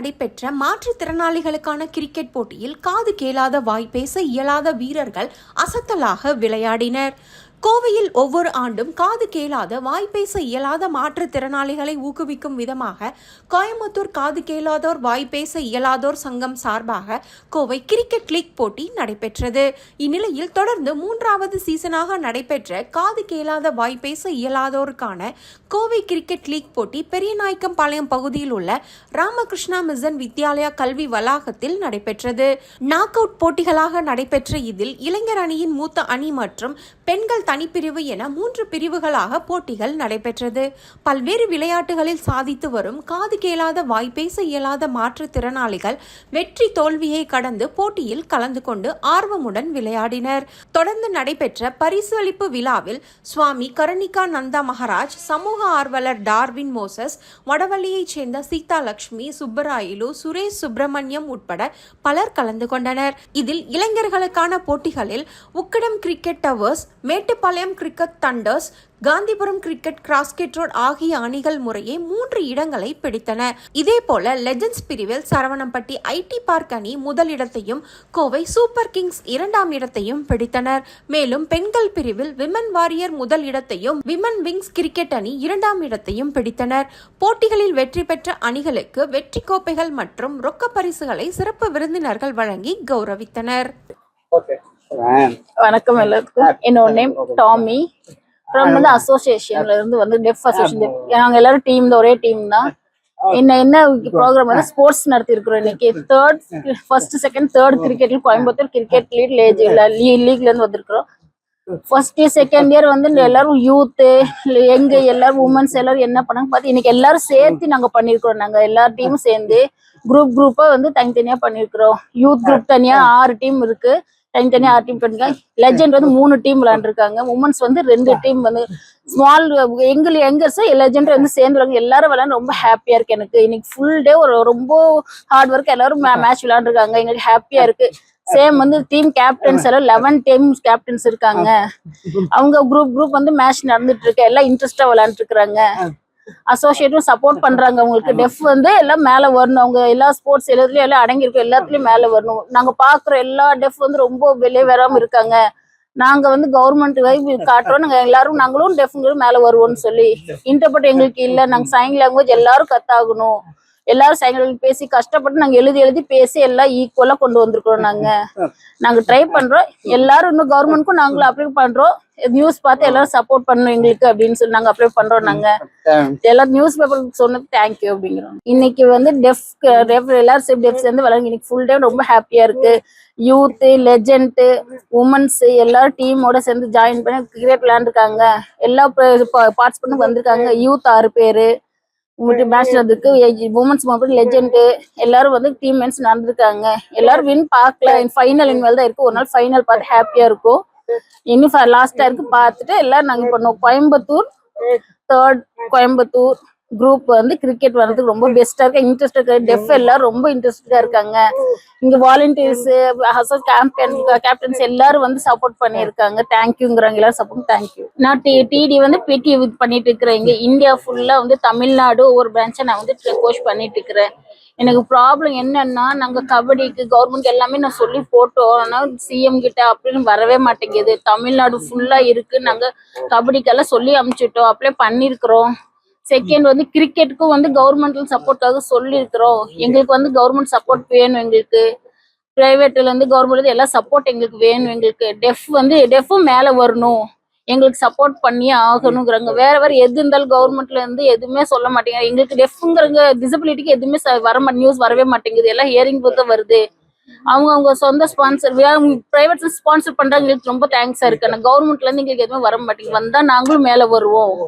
நடைபெற்ற மாற்றுத்திறனாளிகளுக்கான கிரிக்கெட் போட்டியில் காது கேளாத வாய் பேச இயலாத வீரர்கள் அசத்தலாக விளையாடினர். கோவையில் ஒவ்வொரு ஆண்டும் காது கேளாத வாய்ப்பேச இயலாத மாற்றுத்திறனாளிகளை ஊக்குவிக்கும் விதமாக கோயம்புத்தூர் காது கேளாதோர் வாய்ப்பேச இயலாதோர் சங்கம் சார்பாக கோவை கிரிக்கெட் லீக் போட்டி நடைபெற்றது. இந்நிலையில் தொடர்ந்து 3வது சீசனாக நடைபெற்ற காது கேளாத வாய்ப்பேச இயலாதோருக்கான கோவை கிரிக்கெட் லீக் போட்டி பெரியநாயக்கம்பாளையம் பகுதியில் உள்ள ராமகிருஷ்ணா மிஷன் வித்யாலயா கல்வி வளாகத்தில் நடைபெற்றது. நாக் அவுட் போட்டிகளாக நடைபெற்ற இதில் இளைஞர் அணியின் மூத்த அணி மற்றும் பெண்கள் தனிப்பிரிவு என 3 பிரிவுகளாக போட்டிகள் நடைபெற்றது. பல்வேறு விளையாட்டுகளில் சாதித்து வரும் காது கேளாத வாய்ப்பேச இயலாத மாற்றுத்திறனாளிகள் வெற்றி தோல்வியை கடந்து போட்டியில் கலந்து கொண்டு ஆர்வமுடன் விளையாடினர். தொடர்ந்து நடைபெற்ற பரிசு அளிப்பு விழாவில் சுவாமி கருணிகா நந்தா மகாராஜ், சமூக ஆர்வலர் டார்வின் மோசஸ், வடவள்ளியைச் சேர்ந்த சீதா லட்சுமி, சுப்பராயலு, சுரேஷ் சுப்பிரமணியம் உட்பட பலர் கலந்து கொண்டனர். இதில் இளைஞர்களுக்கான போட்டிகளில் Ukkadam cricket towers, Mettupalayam cricket thunders, Gandhipuram cricket cross cut road ஆகிய அணிகள் முறையே 3 இடங்களை பிடித்தன. இதேபோல லெஜண்ட்ஸ் பிரிவில் சரவணம்பட்டி ஐடி பார்க் அணி முதலிடத்தையும் கோவை சூப்பர் கிங்ஸ் 2ஆம் இடத்தையும் பிடித்தனர். மேலும் பெண்கள் பிரிவில் விமன் வாரியர் முதல் இடத்தையும் விமன் விங்ஸ் கிரிக்கெட் அணி 2ஆம் இடத்தையும் பிடித்தனர். போட்டிகளில் வெற்றி பெற்ற அணிகளுக்கு வெற்றி கோப்பைகள் மற்றும் ரொக்க பரிசுகளை சிறப்பு விருந்தினர்கள் வழங்கி கௌரவித்தனர். வணக்கம் எல்லாத்துக்கும். என்னோட நேம் டாமி ஃப்ரம் வந்து அசோசியேஷன்ல இருந்து வந்து டெஃப் அசோசியேஷன். நாங்க எல்லாரும் டீம் ஒரே டீம் தான். என்ன ப்ரோக்ராம் வந்து ஸ்போர்ட்ஸ் நடத்தி இருக்கிறோம். இன்னைக்கு ஃபர்ஸ்ட் செகண்ட் தேர்ட் கிரிக்கெட்ல கோயம்புத்தூர் கிரிக்கெட் லீக்ல இருந்து வந்திருக்கிறோம். ஃபர்ஸ்ட் செகண்ட் இயர் வந்து எல்லாரும் யூத் எங்க எல்லாரும் உமன்ஸ் எல்லாரும் என்ன பண்ணாங்க பார்த்து இன்னைக்கு எல்லாரும் சேர்த்து நாங்க பண்ணிருக்கிறோம். நாங்க எல்லா டீமும் சேர்ந்து குரூப்பா வந்து தனித்தனியா பண்ணிருக்கிறோம். யூத் குரூப் தனியா 6 டீம் இருக்கு. தனித்தனியா 6 டீம் பண்ணிருக்காங்க. லெஜண்ட் வந்து 3 டீம் விளையாண்டுருக்காங்க. உமன்ஸ் வந்து 2 டீம் வந்து ஸ்மால் எங்கர்ஸ் லெஜண்ட் வந்து சேர்ந்துருக்காங்க. எல்லாரும் விளையாண்டு ரொம்ப ஹாப்பியா இருக்கு. எனக்கு இன்னைக்கு ஃபுல் டே ரொம்ப ஹார்ட் ஒர்க். எல்லாரும் மேட்ச் விளையாண்டுருக்காங்க. எங்களுக்கு ஹாப்பியா இருக்கு. சேம் வந்து டீம் கேப்டன்ஸ் எல்லாம் 11 டீம் கேப்டன்ஸ் இருக்காங்க. அவங்க குரூப் வந்து மேட்ச் நடந்துட்டு இருக்கு. எல்லாம் இன்ட்ரெஸ்டா விளையாண்டு இருக்காங்க. அசோசியேட்டும் சப்போர்ட் பண்றாங்க. அவங்களுக்கு டெஃப் வந்து எல்லாம் மேல வரணும். அவங்க எல்லா ஸ்போர்ட்ஸ் எல்லாத்துலயும் எல்லாம் அடங்கியிருக்கும். எல்லாத்துலயும் மேல வரணும். நாங்க பாக்குற எல்லா டெஃப் வந்து ரொம்ப வெளியே வராம இருக்காங்க. நாங்க வந்து கவர்மெண்ட் காட்டுறோம். நாங்க எல்லாரும் நாங்களும் டெஃப்ங்களும் மேல வருவோம்னு சொல்லி இன்டர்பிரட் எங்களுக்கு இல்ல. நாங்க சைன் லாங்குவேஜ் எல்லாரும் கத்தாகணும். எல்லாரும் சைன் லாங்குவேஜ் பேசி கஷ்டப்பட்டு நாங்க எழுதி பேசி எல்லாம் ஈக்குவலா கொண்டு வந்திருக்கிறோம். நாங்க ட்ரை பண்றோம். எல்லாரும் இன்னும் கவர்மெண்ட்க்கும் நாங்களும் அப்ளை பண்றோம். நியூஸ் பார்த்து எல்லாரும் சப்போர்ட் பண்ணணும் எங்களுக்கு அப்படின்னு சொல்லி நாங்க அப்ளை பண்றோம். நாங்க எல்லாரும் நியூஸ் பேப்பர் சொன்னது தேங்க்யூ அப்படிங்கிறோம். இன்னைக்கு வந்து டெஃப் எல்லாரும் டெஃப் சேர்ந்து விளையாங்க. இன்னைக்கு ஃபுல் டே ரொம்ப ஹாப்பியா இருக்கு. யூத் லெஜண்ட் உமன்ஸ் எல்லாரும் டீமோட சேர்ந்து ஜாயின் பண்ணி கிரிக்கெட் விளையாண்டுருக்காங்க. எல்லா பார்ட்டிசிபென்ட்டும் வந்திருக்காங்க. யூத் 6 பேரு மேட்ச் நடந்திருக்கு. உமன்ஸ் லெஜண்ட் எல்லாரும் வந்து டீம் மேட்ச் நடந்திருக்காங்க. எல்லாரும் வின் பார்க்கல. ஃபைனல் இனிமேல் தான் இருக்கு. ஒரு நாள் ஃபைனல் பார்த்து ஹாப்பியா இருக்கும். இன்னும் லாஸ்டா இருக்கு பார்த்துட்டு எல்லாரும் நாங்க பண்ணுவோம். கோயம்புத்தூர் தேர்ட் கோயம்புத்தூர் குரூப் வந்து கிரிக்கெட் வர்றதுக்கு ரொம்ப பெஸ்டா இருக்கு. இன்ட்ரெஸ்ட் இருக்கு. டெஃப் எல்லாரும் ரொம்ப இன்ட்ரெஸ்டா இருக்காங்க. இங்க வாலண்டியர்ஸ் கேப்டன்ஸ் எல்லாரும் வந்து சப்போர்ட் பண்ணியிருக்காங்க. தேங்க்யூங்கிறாங்க. எல்லாரும் சப்போர்ட் தேங்க்யூ. நான் டிடி வந்து பிடி பண்ணிட்டு இருக்கிறேன். இங்க இந்தியா ஃபுல்லா வந்து தமிழ்நாடு ஒவ்வொரு பிரான்ச்சை நான் வந்து கோச் பண்ணிட்டு இருக்கிறேன். எனக்கு ப்ராப்ளம் என்னன்னா நாங்க கபடிக்கு கவர்மெண்ட் எல்லாமே நான் சொல்லி போட்டோம். ஆனா சிஎம் கிட்ட அப்படின்னு வரவே மாட்டேங்குது. தமிழ்நாடு ஃபுல்லா இருக்கு. நாங்க கபடிக்கெல்லாம் சொல்லி அனுப்பிச்சிட்டோம். அப்ளை பண்ணிருக்கிறோம். செகண்ட் வந்து கிரிக்கெட்டுக்கும் வந்து கவர்மெண்ட்ல சப்போர்ட்டாக சொல்லியிருக்கிறோம். எங்களுக்கு வந்து கவர்மெண்ட் சப்போர்ட் வேணும். எங்களுக்கு பிரைவேட்ல இருந்து கவர்மெண்ட்ல எல்லா சப்போர்ட் எங்களுக்கு வேணும். எங்களுக்கு டெஃப்பும் மேல வரணும். எங்களுக்கு சப்போர்ட் பண்ணியே ஆகணுங்கிறாங்க. வேற எது இருந்தாலும் கவர்மெண்ட்ல இருந்து எதுவுமே சொல்ல மாட்டேங்க. எங்களுக்கு டெஃப்ங்கிறங்க டிசபிலிட்டிக்கு எதுவுமே நியூஸ் வரவே மாட்டேங்குது. எல்லாம் ஹியரிங் போது வருது. அவங்க சொந்த ஸ்பான்சர் பிரைவேட் ஸ்பான்சர் பண்றாங்க. எங்களுக்கு ரொம்ப தேங்க்ஸா இருக்கு. கவர்மெண்ட்ல இருந்து எங்களுக்கு எதுவுமே வர மாட்டேங்குது. வந்தா நாங்களும் மேல வருவோம்.